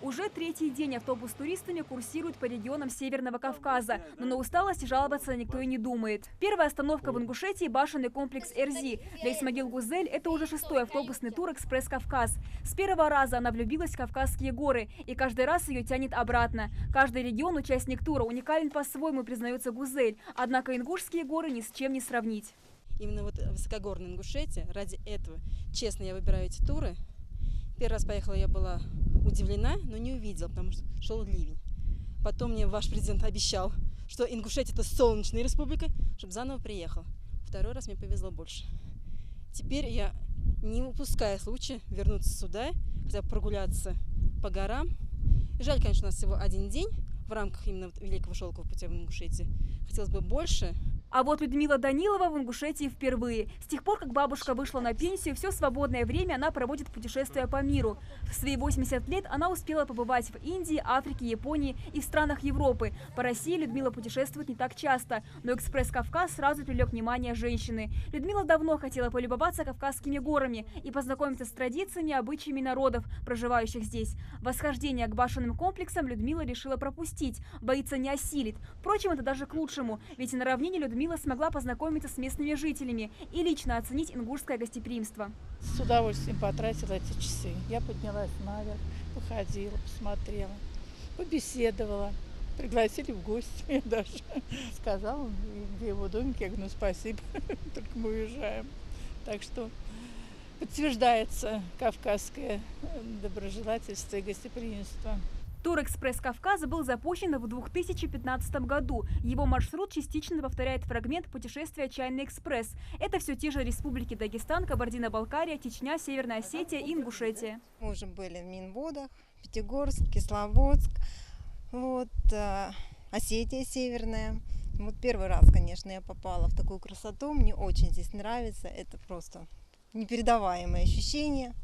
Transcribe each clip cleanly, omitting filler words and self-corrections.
Уже третий день автобус с туристами курсирует по регионам Северного Кавказа, но на усталость жаловаться никто и не думает. Первая остановка в Ингушетии – башенный комплекс Эрзи. Для Исмагил-Гузель это уже 6-й автобусный тур «Экспресс Кавказ». С первого раза она влюбилась в Кавказские горы, и каждый раз ее тянет обратно. Каждый регион, участник тура, уникален по-своему, признается Гузель. Однако ингушские горы ни с чем не сравнить. Именно вот высокогорная Ингушетия, ради этого, честно, я выбираю эти туры. Первый раз поехала, я была удивлена, но не увидела, потому что шел ливень. Потом мне ваш президент обещал, что Ингушетия – это солнечная республика, чтобы заново приехал. Второй раз мне повезло больше. Теперь я не упускаю случая вернуться сюда, хотя бы прогуляться по горам. Жаль, конечно, у нас всего один день в рамках именно Великого шелкового путя в Ингушетии. Хотелось бы больше. А вот Людмила Данилова в Ингушетии впервые. С тех пор, как бабушка вышла на пенсию, все свободное время она проводит путешествуя по миру. В свои 80 лет она успела побывать в Индии, Африке, Японии и в странах Европы. По России Людмила путешествует не так часто, но «Экспресс Кавказ» сразу привлек внимание женщины. Людмила давно хотела полюбоваться Кавказскими горами и познакомиться с традициями и обычаями народов, проживающих здесь. Восхождение к башенным комплексам Людмила решила пропустить, боится не осилит. Впрочем, это даже к лучшему, ведь и на равнине Людмила смогла познакомиться с местными жителями и лично оценить ингушское гостеприимство. С удовольствием потратила эти часы. Я поднялась наверх, походила, посмотрела, побеседовала. Пригласили в гости меня даже. Сказал, где его домик. Я говорю, ну спасибо, только мы уезжаем. Так что подтверждается кавказское доброжелательство и гостеприимство. Тур «Экспресс Кавказа» был запущен в 2015 году. Его маршрут частично повторяет фрагмент путешествия «Чайный экспресс». Это все те же республики Дагестан, Кабардино-Балкария, Чечня, Северная Осетия и Ингушетия. Мы уже были в Минводах, Пятигорск, Кисловодск, Осетия Северная. Вот первый раз, конечно, я попала в такую красоту. Мне очень здесь нравится. Это просто непередаваемое ощущение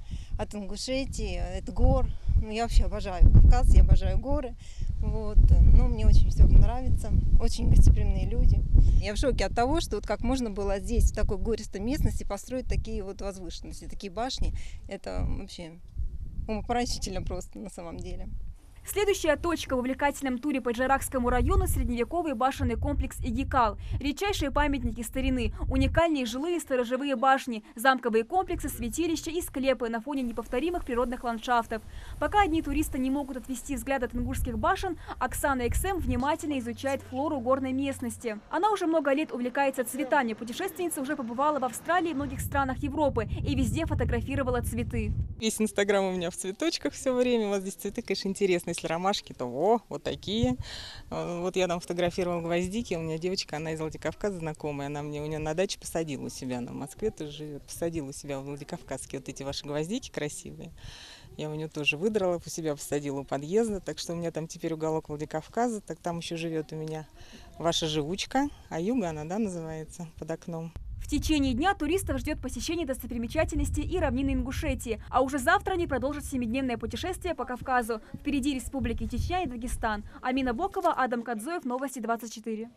от Ингушетии, от гор. Я вообще обожаю Кавказ, я обожаю горы. Мне очень все нравится. Очень гостеприимные люди. Я в шоке от того, что как можно было здесь, в такой гористой местности, построить такие возвышенности, такие башни. Это вообще умопомрачительно просто на самом деле. Следующая точка в увлекательном туре по Джарахскому району – средневековый башенный комплекс Игикал. Редчайшие памятники старины, уникальные жилые сторожевые башни, замковые комплексы, святилища и склепы на фоне неповторимых природных ландшафтов. Пока одни туристы не могут отвести взгляд от ингушских башен, Оксана XM внимательно изучает флору горной местности. Она уже много лет увлекается цветами. Путешественница уже побывала в Австралии и многих странах Европы и везде фотографировала цветы. Весь Инстаграм у меня в цветочках все время. У вас здесь цветы, конечно, интересные. Если ромашки, то вот такие. Вот я там фотографировала гвоздики. У меня девочка, она из Владикавказа знакомая. Она мне у нее на даче посадила у себя. Она в Москве тоже живет. Посадила у себя в Владикавказске вот эти ваши гвоздики красивые. Я у нее тоже выдрала, у себя посадила у подъезда. Так что у меня там теперь уголок Владикавказа. Так там еще живет у меня ваша живучка. Аюга она, да, называется, под окном. В течение дня туристов ждет посещение достопримечательностей и равнины Ингушетии. А уже завтра они продолжат 7-дневное путешествие по Кавказу. Впереди республики Чечня и Дагестан. Амина Бокова, Адам Кадзоев, Новости 24.